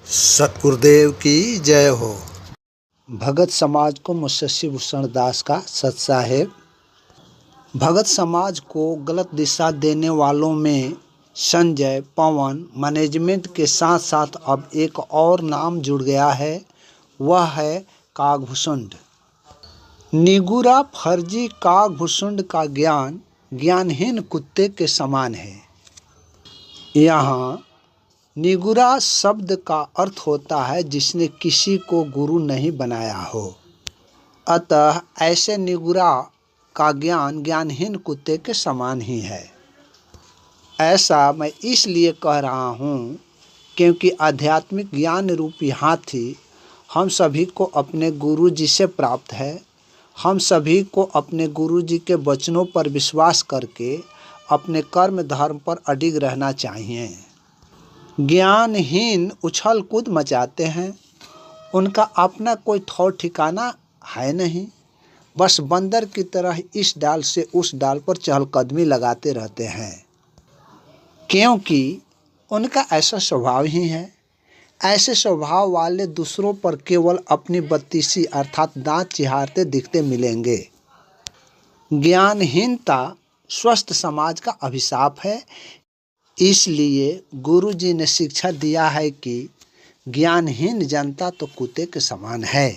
सतगुरुदेव की जय हो। भगत समाज को मुंशी भूषण दास का सत साहेब। भगत समाज को गलत दिशा देने वालों में संजय पवन मैनेजमेंट के साथ साथ अब एक और नाम जुड़ गया है, वह है कागभूषुंड। निगूरा फर्जी कागभूषुंड का ज्ञान ज्ञानहीन कुत्ते के समान है। यहाँ निगूरा शब्द का अर्थ होता है जिसने किसी को गुरु नहीं बनाया हो। अतः ऐसे निगूरा का ज्ञान ज्ञानहीन कुत्ते के समान ही है। ऐसा मैं इसलिए कह रहा हूँ क्योंकि आध्यात्मिक ज्ञान रूपी हाथी हम सभी को अपने गुरु जी से प्राप्त है। हम सभी को अपने गुरु जी के वचनों पर विश्वास करके अपने कर्म धर्म पर अडिग रहना चाहिए। ज्ञानहीन उछल कूद मचाते हैं, उनका अपना कोई ठौर ठिकाना है नहीं, बस बंदर की तरह इस डाल से उस डाल पर चहलकदमी लगाते रहते हैं, क्योंकि उनका ऐसा स्वभाव ही है। ऐसे स्वभाव वाले दूसरों पर केवल अपनी बत्तीसी अर्थात दांत चिहारते दिखते मिलेंगे। ज्ञानहीनता स्वस्थ समाज का अभिशाप है। इसलिए गुरु जी ने शिक्षा दिया है कि ज्ञानहीन जनता तो कुत्ते के समान है।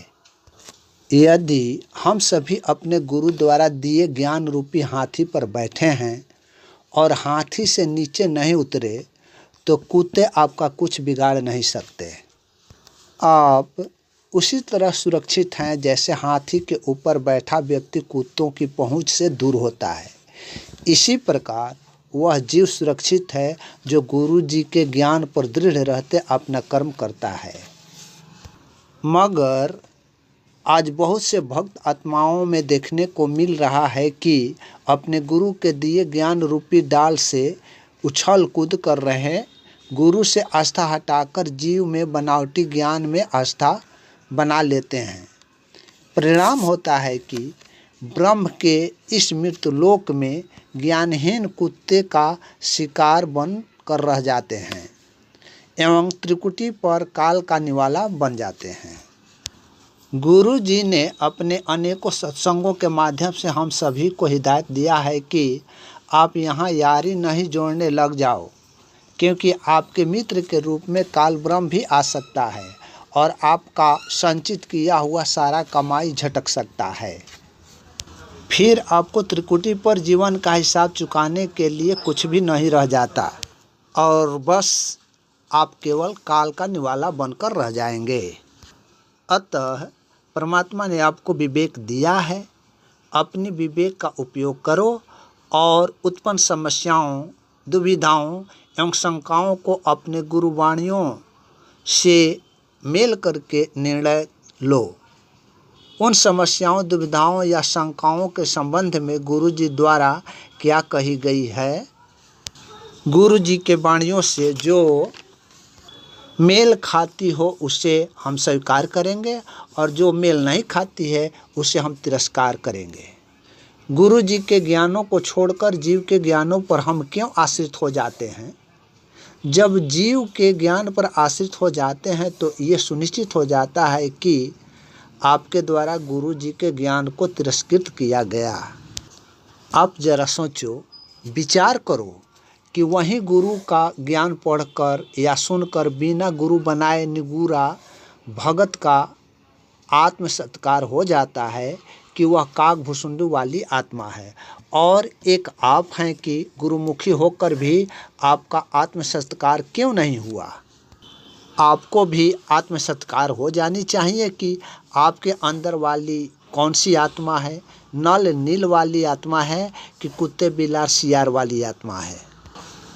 यदि हम सभी अपने गुरु द्वारा दिए ज्ञान रूपी हाथी पर बैठे हैं और हाथी से नीचे नहीं उतरे तो कुत्ते आपका कुछ बिगाड़ नहीं सकते। आप उसी तरह सुरक्षित हैं जैसे हाथी के ऊपर बैठा व्यक्ति कुत्तों की पहुंच से दूर होता है। इसी प्रकार वह जीव सुरक्षित है जो गुरु जी के ज्ञान पर दृढ़ रहते अपना कर्म करता है। मगर आज बहुत से भक्त आत्माओं में देखने को मिल रहा है कि अपने गुरु के दिए ज्ञान रूपी डाल से उछल कूद कर रहे। गुरु से आस्था हटाकर जीव में बनावटी ज्ञान में आस्था बना लेते हैं। परिणाम होता है कि ब्रह्म के इस मृत्युलोक में ज्ञानहीन कुत्ते का शिकार बन कर रह जाते हैं एवं त्रिकुटी पर काल का निवाला बन जाते हैं। गुरु जी ने अपने अनेकों सत्संगों के माध्यम से हम सभी को हिदायत दिया है कि आप यहाँ यारी नहीं जोड़ने लग जाओ, क्योंकि आपके मित्र के रूप में काल ब्रह्म भी आ सकता है और आपका संचित किया हुआ सारा कमाई झटक सकता है। फिर आपको त्रिकुटी पर जीवन का हिसाब चुकाने के लिए कुछ भी नहीं रह जाता और बस आप केवल काल का निवाला बनकर रह जाएंगे। अतः परमात्मा ने आपको विवेक दिया है, अपनी विवेक का उपयोग करो और उत्पन्न समस्याओं, दुविधाओं एवं शंकाओं को अपने गुरुवाणियों से मेल करके निर्णय लो। उन समस्याओं, दुविधाओं या शंकाओं के संबंध में गुरु जी द्वारा क्या कही गई है, गुरु जी के वाणियों से जो मेल खाती हो उसे हम स्वीकार करेंगे और जो मेल नहीं खाती है उसे हम तिरस्कार करेंगे। गुरु जी के ज्ञानों को छोड़कर जीव के ज्ञानों पर हम क्यों आश्रित हो जाते हैं? जब जीव के ज्ञान पर आश्रित हो जाते हैं तो ये सुनिश्चित हो जाता है कि आपके द्वारा गुरु जी के ज्ञान को तिरस्कृत किया गया। आप जरा सोचो, विचार करो कि वही गुरु का ज्ञान पढ़कर या सुनकर बिना गुरु बनाए निगूरा भगत का आत्म सत्कार हो जाता है कि वह कागभूषुंड वाली आत्मा है, और एक आप हैं कि गुरुमुखी होकर भी आपका आत्म सत्कार क्यों नहीं हुआ? आपको भी आत्म सत्कार हो जानी चाहिए कि आपके अंदर वाली कौन सी आत्मा है, नल नील वाली आत्मा है कि कुत्ते बिलार सियार वाली आत्मा है।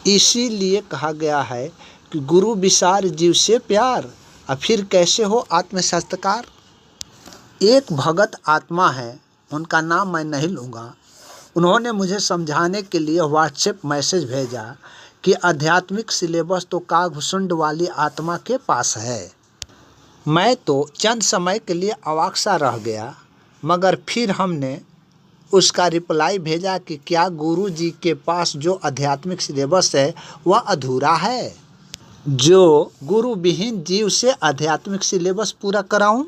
इसीलिए कहा गया है कि गुरु विसार जीव से प्यार, और फिर कैसे हो आत्म सत्कार। एक भगत आत्मा है, उनका नाम मैं नहीं लूँगा, उन्होंने मुझे समझाने के लिए व्हाट्सएप मैसेज भेजा कि आध्यात्मिक सिलेबस तो कागभूषुंड वाली आत्मा के पास है। मैं तो चंद समय के लिए अवाक सा रह गया, मगर फिर हमने उसका रिप्लाई भेजा कि क्या गुरु जी के पास जो आध्यात्मिक सिलेबस है वह अधूरा है? जो गुरु विहीन जीव से आध्यात्मिक सिलेबस पूरा कराऊं?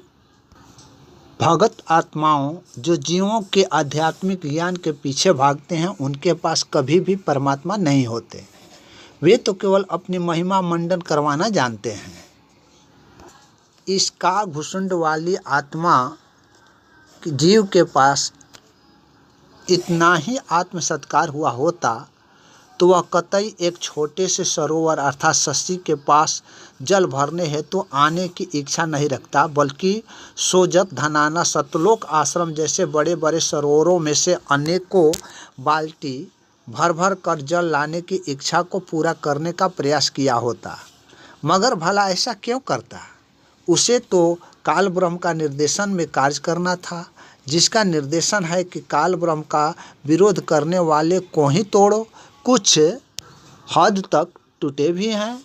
भगत आत्माओं जो जीवों के आध्यात्मिक ज्ञान के पीछे भागते हैं, उनके पास कभी भी परमात्मा नहीं होते। वे तो केवल अपनी महिमा मंडन करवाना जानते हैं। इस काघुसुंड वाली आत्मा जीव के पास इतना ही आत्म सत्कार हुआ होता तो वह कतई एक छोटे से सरोवर अर्थात शशि के पास जल भरने हेतु आने की इच्छा नहीं रखता, बल्कि सोजत, धनाना, सतलोक आश्रम जैसे बड़े बड़े सरोवरों में से अनेकों बाल्टी भर भर कर जल लाने की इच्छा को पूरा करने का प्रयास किया होता। मगर भला ऐसा क्यों करता? उसे तो काल ब्रह्म का निर्देशन में कार्य करना था, जिसका निर्देशन है कि काल ब्रह्म का विरोध करने वाले को ही तोड़ो। कुछ हद तक टूटे भी हैं।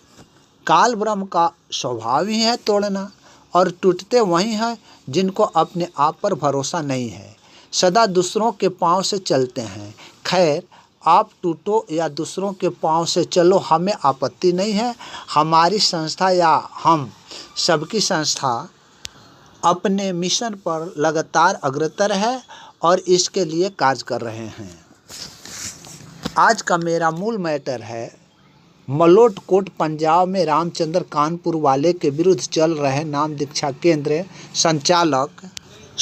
काल ब्रह्म का स्वभाव ही है तोड़ना, और टूटते वही हैं जिनको अपने आप पर भरोसा नहीं है, सदा दूसरों के पांव से चलते हैं। खैर, आप टूटो या दूसरों के पांव से चलो, हमें आपत्ति नहीं है। हमारी संस्था या हम सबकी संस्था अपने मिशन पर लगातार अग्रसर है और इसके लिए कार्य कर रहे हैं। आज का मेरा मूल मैटर है मलोट कोट पंजाब में रामचंद्र कानपुर वाले के विरुद्ध चल रहे नाम दीक्षा केंद्र संचालक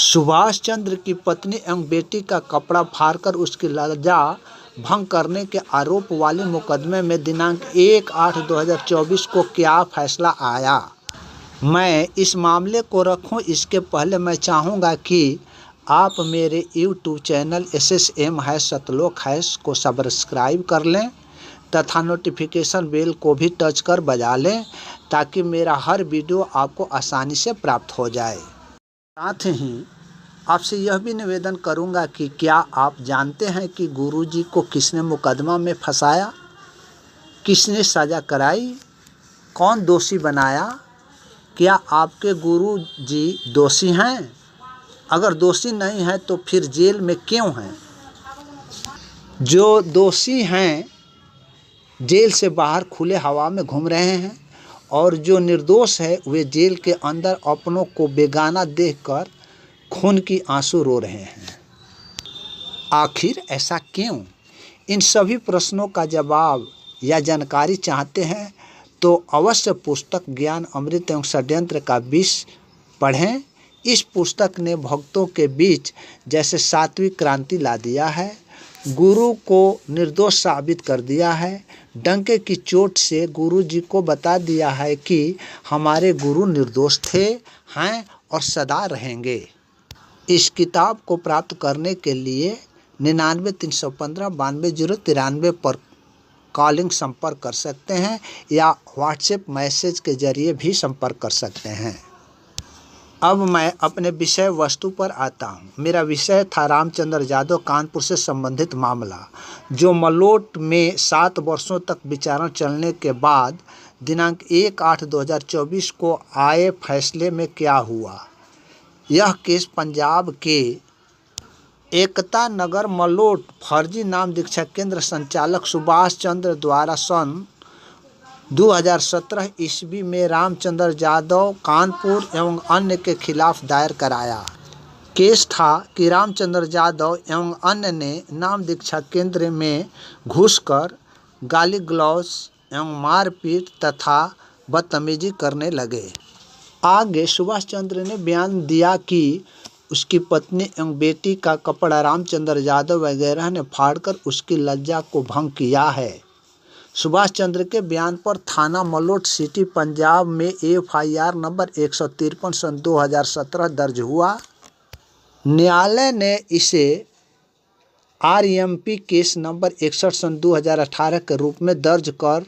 सुभाष चंद्र की पत्नी एवं बेटी का कपड़ा फाड़कर उसकी लज्जा भंग करने के आरोप वाले मुकदमे में दिनांक 1/8/2024 को क्या फैसला आया। मैं इस मामले को रखूं इसके पहले मैं चाहूँगा कि आप मेरे यूट्यूब चैनल SSM है सतलोक है को सब्सक्राइब कर लें तथा नोटिफिकेशन बेल को भी टच कर बजा लें, ताकि मेरा हर वीडियो आपको आसानी से प्राप्त हो जाए। साथ ही आपसे यह भी निवेदन करूंगा कि क्या आप जानते हैं कि गुरुजी को किसने मुकदमा में फंसाया, किसने सज़ा कराई, कौन दोषी बनाया? क्या आपके गुरुजी दोषी हैं? अगर दोषी नहीं है तो फिर जेल में क्यों हैं? जो दोषी हैं जेल से बाहर खुले हवा में घूम रहे हैं, और जो निर्दोष है वे जेल के अंदर अपनों को बेगाना देखकर खून की आंसू रो रहे हैं। आखिर ऐसा क्यों? इन सभी प्रश्नों का जवाब या जानकारी चाहते हैं तो अवश्य पुस्तक ज्ञान अमृत एवं षड्यंत्र का विष पढ़ें। इस पुस्तक ने भक्तों के बीच जैसे सात्विक क्रांति ला दिया है, गुरु को निर्दोष साबित कर दिया है, डंके की चोट से गुरु जी को बता दिया है कि हमारे गुरु निर्दोष थे, हैं और सदा रहेंगे। इस किताब को प्राप्त करने के लिए 99-315-92-093 पर कॉलिंग संपर्क कर सकते हैं या व्हाट्सएप मैसेज के जरिए भी संपर्क कर सकते हैं। अब मैं अपने विषय वस्तु पर आता हूँ। मेरा विषय था रामचंद्र यादव कानपुर से संबंधित मामला, जो मलोट में 7 वर्षों तक विचारण चलने के बाद दिनांक 1/8/2024 को आए फैसले में क्या हुआ। यह केस पंजाब के एकता नगर मलोट फर्जी नाम दीक्षा केंद्र संचालक सुभाष चंद्र द्वारा सन 2017 ईस्वी में रामचंद्र यादव कानपुर एवं अन्य के खिलाफ दायर कराया। केस था कि रामचंद्र यादव एवं अन्य ने नाम दीक्षा केंद्र में घुसकर गाली गलौज एवं मारपीट तथा बदतमीजी करने लगे। आगे सुभाष चंद्र ने बयान दिया कि उसकी पत्नी एवं बेटी का कपड़ा रामचंद्र यादव वगैरह ने फाड़कर उसकी लज्जा को भंग किया है। सुभाष चंद्र के बयान पर थाना मलोट सिटी पंजाब में FIR नंबर 153 सन 2017 दर्ज हुआ। न्यायालय ने इसे RMP केस नंबर 61 सन 2018 के रूप में दर्ज कर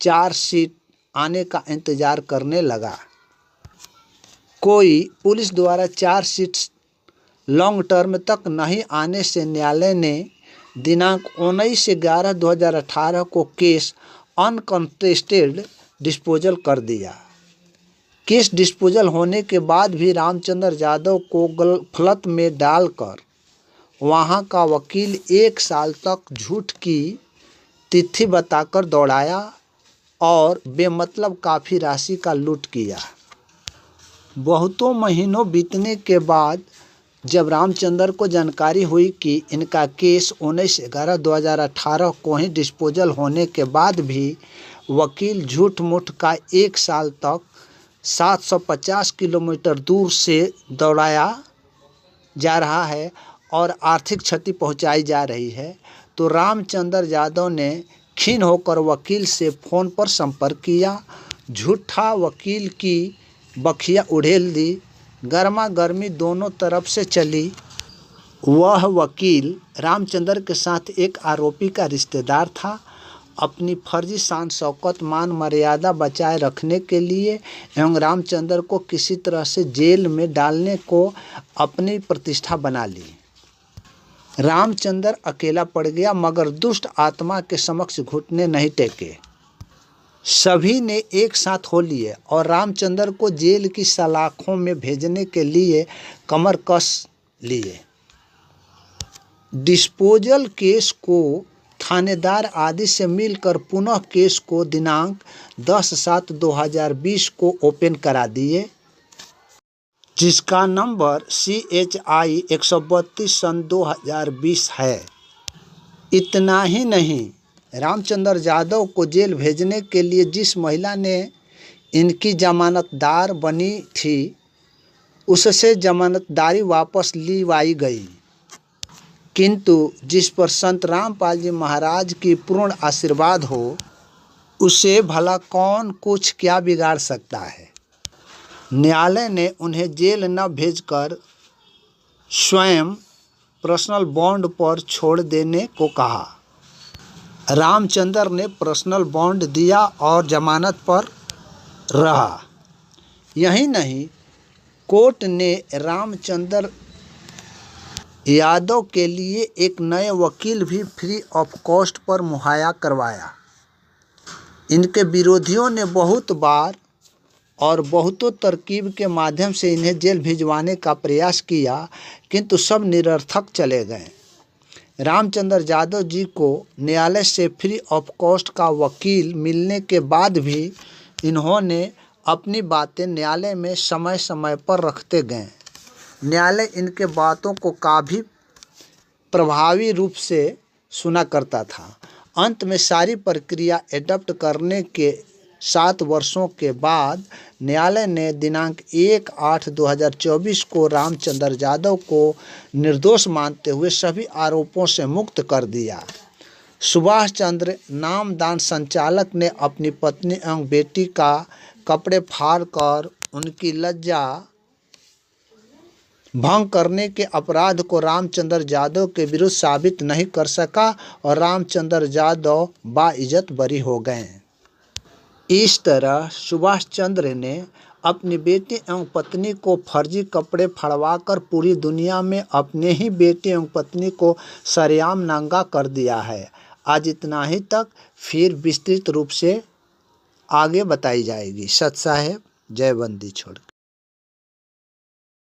चार्जशीट आने का इंतजार करने लगा। कोई पुलिस द्वारा चार्जशीट लॉन्ग टर्म तक नहीं आने से न्यायालय ने दिनांक 19/11/2018 को केस अनकंटेस्टेड डिस्पोजल कर दिया। केस डिस्पोजल होने के बाद भी रामचंद्र यादव को गलफलत में डालकर वहां का वकील 1 साल तक झूठ की तिथि बताकर दौड़ाया। और बेमतलब काफ़ी राशि का लूट किया। बहुतों महीनों बीतने के बाद जब रामचंद्र को जानकारी हुई कि इनका केस 19/11/2018 को ही डिस्पोजल होने के बाद भी वकील झूठ मूठ का 1 साल तक 750 किलोमीटर दूर से दौड़ाया जा रहा है और आर्थिक क्षति पहुंचाई जा रही है, तो रामचंद्र यादव ने खीन होकर वकील से फ़ोन पर संपर्क किया। झूठा वकील की बखिया उड़ेल दी। गर्मा गर्मी दोनों तरफ से चली। वह वकील रामचंद्र के साथ एक आरोपी का रिश्तेदार था। अपनी फर्जी शान शौकत मान मर्यादा बचाए रखने के लिए एवं रामचंद्र को किसी तरह से जेल में डालने को अपनी प्रतिष्ठा बना ली। रामचंद्र अकेला पड़ गया, मगर दुष्ट आत्मा के समक्ष घुटने नहीं टेके। सभी ने एक साथ हो लिए और रामचंद्र को जेल की सलाखों में भेजने के लिए कमर कस लिए। डिस्पोजल केस को थानेदार आदि से मिलकर पुनः केस को दिनांक 10/7/2020 को ओपन करा दिए, जिसका नंबर CHI 132/2020 है। इतना ही नहीं, रामचंद्र यादव को जेल भेजने के लिए जिस महिला ने इनकी जमानतदार बनी थी, उससे जमानतदारी वापस लिवाई गई, किंतु जिस पर संत रामपाल जी महाराज की पूर्ण आशीर्वाद हो, उसे भला कौन कुछ क्या बिगाड़ सकता है। न्यायालय ने उन्हें जेल न भेजकर स्वयं पर्सनल बॉन्ड पर छोड़ देने को कहा। रामचंद्र ने पर्सनल बॉन्ड दिया और जमानत पर रहा। यही नहीं, कोर्ट ने रामचंद्र यादव के लिए एक नए वकील भी फ्री ऑफ कॉस्ट पर मुहैया करवाया। इनके विरोधियों ने बहुत बार और बहुतों तरकीब के माध्यम से इन्हें जेल भिजवाने का प्रयास किया, किंतु सब निरर्थक चले गए। रामचंद्र यादव जी को न्यायालय से फ्री ऑफ कॉस्ट का वकील मिलने के बाद भी इन्होंने अपनी बातें न्यायालय में समय समय पर रखते गए। न्यायालय इनके बातों को काफ़ी प्रभावी रूप से सुना करता था। अंत में सारी प्रक्रिया एडप्ट करने के 7 वर्षों के बाद न्यायालय ने दिनांक 1/8/2024 को रामचंद्र यादव को निर्दोष मानते हुए सभी आरोपों से मुक्त कर दिया। सुभाष चंद्र नामदान संचालक ने अपनी पत्नी एवं बेटी का कपड़े फाड़कर उनकी लज्जा भंग करने के अपराध को रामचंद्र यादव के विरुद्ध साबित नहीं कर सका और रामचंद्र यादव बाइज्जत बरी हो गए। इस तरह सुभाष चंद्र ने अपनी बेटी एवं पत्नी को फर्जी कपड़े फाड़वाकर पूरी दुनिया में अपने ही बेटे एवं पत्नी को सरेआम नंगा कर दिया है। आज इतना ही तक, फिर विस्तृत रूप से आगे बताई जाएगी। सत साहेब, जय बंदी छोड़।